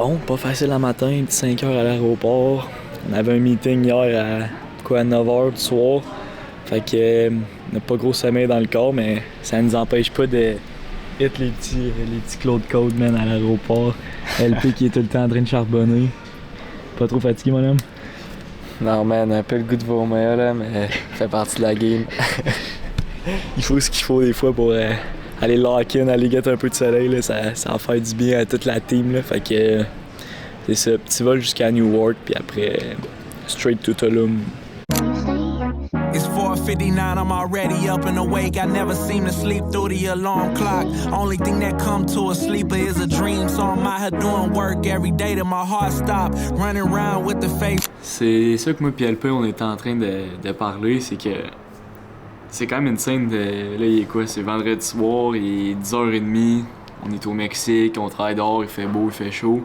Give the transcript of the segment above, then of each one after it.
bon, pas facile le matin, 5 heures à l'aéroport. On avait un meeting hier à 9 heures du soir. Fait que on n'a pas gros sommeil dans le corps, mais ça nous empêche pas de hit les petits Claude Code, man, à l'aéroport. LP qui est tout le temps en train de charbonner. Pas trop fatigué, mon homme? Non, man, un peu le goût de vomir, là, mais ça fait partie de la game. Il faut ce qu'il faut des fois pour aller lock-in, aller get un peu de soleil. Là, ça va faire du bien à toute la team. Là, fait que c'est ça, petit vol jusqu'à Newark, puis après, straight to Tulum. It's 4:59, I'm already up and awake. I never seem to sleep through the alarm clock. Only thing that come to a sleeper is a dream. So I'm out here doing work every day till my heart stop. Running around with the face. C'est ça que moi et LP, on était en train de parler, c'est que c'est quand même une scène de... Là, il est quoi? C'est vendredi soir, il est 10h30, on est au Mexique, on travaille dehors, il fait beau, il fait chaud.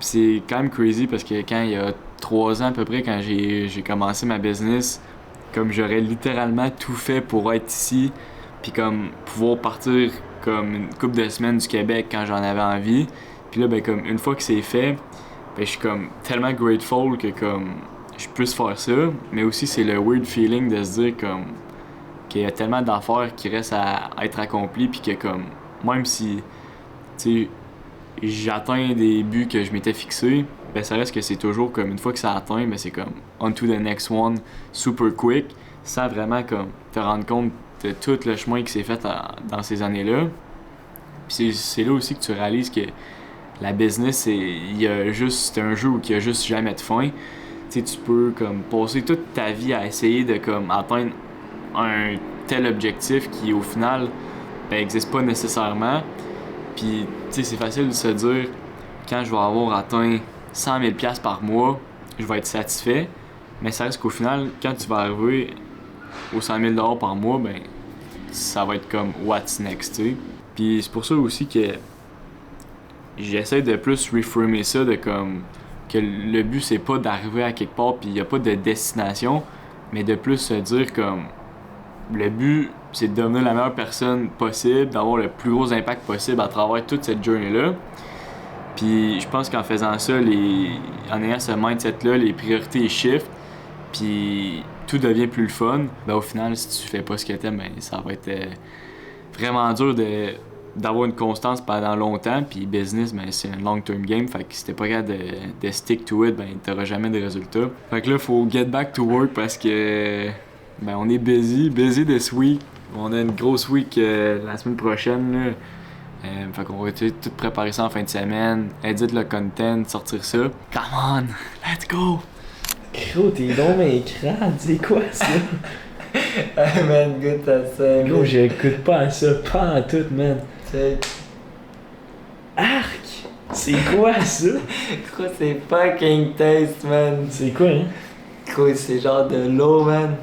Puis c'est quand même crazy parce que quand il y a 3 ans à peu près, quand j'ai commencé ma business, comme j'aurais littéralement tout fait pour être ici, puis comme pouvoir partir comme une couple de semaines du Québec quand j'en avais envie. Puis là, ben comme une fois que c'est fait, ben je suis comme tellement grateful que comme je puisse faire ça, mais aussi c'est le weird feeling de se dire comme qu'il y a tellement d'affaires qui restent à être accomplies, puis que comme même si tu sais j'atteins des buts que je m'étais fixés, ben ça reste que c'est toujours comme une fois que ça atteint, ben c'est comme on to the next one, super quick, sans vraiment comme te rendre compte de tout le chemin qui s'est fait dans ces années-là. Puis c'est là aussi que tu réalises que la business, c'est un jeu où il y a juste jamais de fin. Tu sais, tu peux comme passer toute ta vie à essayer de comme atteindre un tel objectif qui au final ben existe pas nécessairement. Puis tu sais, c'est facile de se dire quand je vais avoir atteint 100 000 $ par mois, je vais être satisfait. Mais ça reste qu'au final, quand tu vas arriver aux 100 000 $ par mois, ben ça va être comme what's next, tu sais. Puis c'est pour ça aussi que j'essaie de plus reframer ça, de comme que le but c'est pas d'arriver à quelque part puis y a pas de destination, mais de plus se dire comme le but c'est de devenir la meilleure personne possible, d'avoir le plus gros impact possible à travers toute cette journée-là. Puis je pense qu'en faisant ça, en ayant ce mindset-là, les priorités shift, puis tout devient plus le fun. Ben au final, si tu fais pas ce que t'aimes, ben ça va être vraiment dur d'avoir une constance pendant longtemps. Puis business, ben c'est un long-term game, fait que si t'es pas capable de stick to it, ben t'auras jamais de résultats. Fait que là, faut get back to work parce que ben on est busy this week. On a une grosse week la semaine prochaine, là. Fait qu'on va tout préparer ça en fin de semaine, edit le content, sortir ça. Come on, let's go! Gros, t'es donc mais crade, c'est quoi ça? Hey man, goûte à ça. Gros, j'écoute pas à ça, pas en tout, man. C'est... Arc! C'est quoi ça? Gros, c'est fucking taste, man. C'est quoi, hein? Gros, c'est genre de l'eau, man.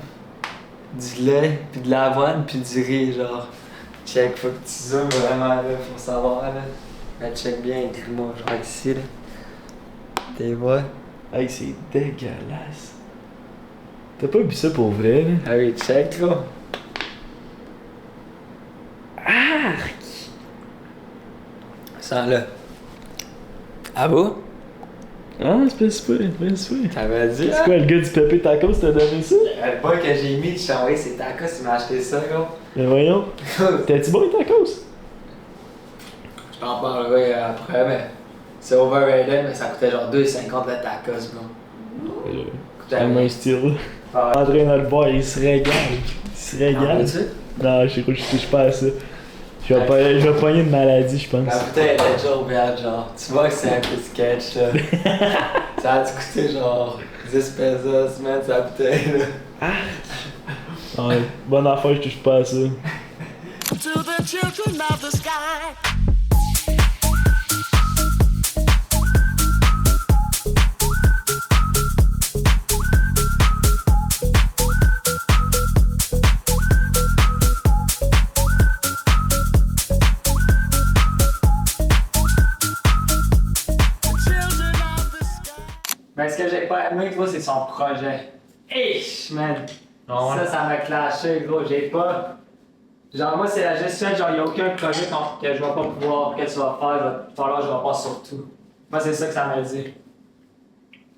Du lait, pis de l'avoine, pis du riz, genre. Check, faut que tu zoomes vraiment, là, faut savoir, là. Mais check bien, écris-moi, genre ici, là. T'es vois? Hey, c'est dégueulasse. T'as pas bu ça pour vrai, là? Ah oui, check, gros. Arc! Sens-le. Ah bon? Ah, c'est pas super. T'avais dit, C'est quoi, le gars du pépé tacos t'a donné ça? Le bas que j'ai mis, je t'ai envoyé ses tacos, il m'a acheté ça, gros. Mais voyons. T'as-tu bon les tacos? Je t'en parlerai après, mais c'est overrated, mais ça coûtait genre 2,50 le tacos, bro. À main style. En train de le boire, il se régale. Non, je touche pas à ça. Je vais pogner une maladie, je pense. La bouteille était déjà ouverte, genre. Tu vois que c'est un peu sketch, là. Ça a dû coûter genre 10 pesos, man, sa bouteille, là. Ouais, bonne affaire, je touche pas à ça. To the children of the sky. Ben, ce que j'ai pas aimé, gros, c'est son projet. Eish, man! Ça m'a clashé, gros. J'ai pas. Genre, moi, c'est la gestion, genre, y'a aucun projet que je vais pas pouvoir, que tu vas faire, il va falloir que je repasse sur tout. Moi, c'est ça que ça m'a dit.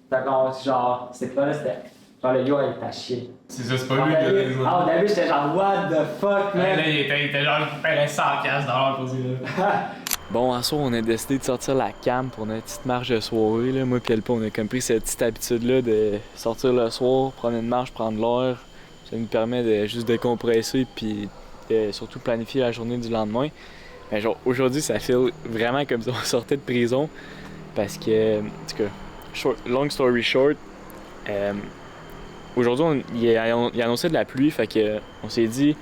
Fait qu'on, genre, c'était pas là, c'était. Genre, le gars, il était à chier. C'est ça, c'est pas lui qui a des Au début, j'étais genre, what the fuck, man? Là, il était genre, il payait 100$ pour dire là. Bon, en soir, on a décidé de sortir la cam pour notre petite marche de soirée. Là. Moi et Alpa, on a comme pris cette petite habitude-là de sortir le soir, prendre une marche, prendre l'air. Ça nous permet de juste décompresser puis de surtout planifier la journée du lendemain. Mais genre, aujourd'hui, ça fait vraiment comme si on sortait de prison parce que, en tout cas, long story short, aujourd'hui, il annonçait de la pluie, fait que on s'est dit,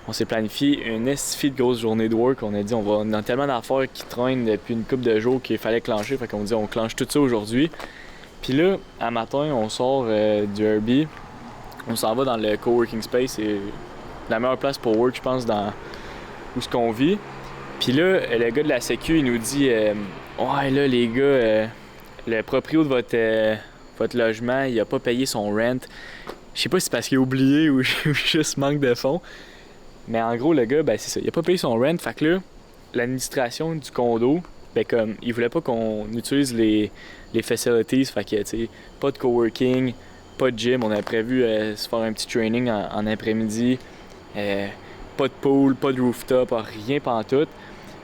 on s'est planifié une estifie de grosse journée de work. On a dit, on a tellement d'affaires qui traînent depuis une couple de jours qu'il fallait clencher, fait qu'on dit, on clenche tout ça aujourd'hui. Puis là, à matin, on sort du Herbie, on s'en va dans le coworking space, c'est la meilleure place pour work, je pense, dans où ce qu'on vit. Puis là, le gars de la sécu, il nous dit, ouais là les gars, le proprio de votre logement, il a pas payé son rent. Je sais pas si c'est parce qu'il a oublié ou juste manque de fonds. Mais en gros, le gars, ben c'est ça, il a pas payé son rent. Fait que là, l'administration du condo, ben comme, il voulait pas qu'on utilise les facilities. Fait que, tu sais, pas de coworking, pas de gym. On avait prévu se faire un petit training en après-midi. Pas de pool, pas de rooftop, rien pantoute.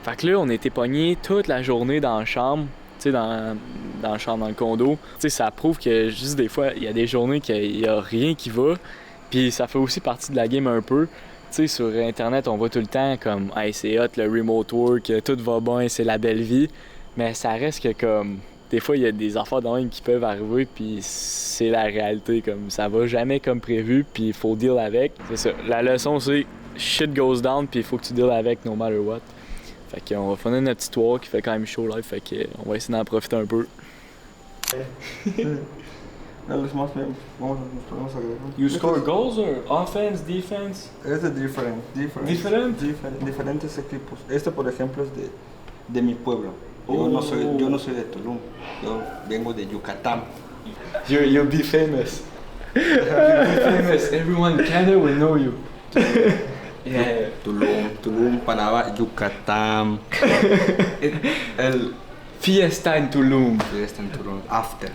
Fait que là, on était pognés toute la journée dans la chambre. Tu sais, dans la chambre, dans le condo. Tu sais, ça prouve que juste des fois, il y a des journées qu'il y a rien qui va. Puis ça fait aussi partie de la game un peu. Tu sais, sur Internet, on voit tout le temps comme « Hey, c'est hot, le remote work, tout va bien, c'est la belle vie. » Mais ça reste que comme... Des fois, il y a des affaires de même qui peuvent arriver, puis c'est la réalité. Comme ça va jamais comme prévu, puis il faut deal avec. C'est ça. La leçon, c'est « Shit goes down, puis il faut que tu deal avec no matter what. » Fait qu'on va finir notre histoire qui fait quand même chaud live, fait qu'on va essayer d'en profiter un peu. You score goals or offense, defense? Es de diferentes equipos. Este, por ejemplo, es de mi pueblo. Yo no soy de Tulum. Yo vengo de Yucatán. You'll be famous. You'll be famous. Everyone in Canada will know you. Yeah. Tulum, Panamá, Yucatán. El Fiesta en Tulum. Fiesta en Tulum. After.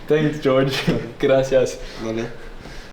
Thanks, George. Gracias. Vale.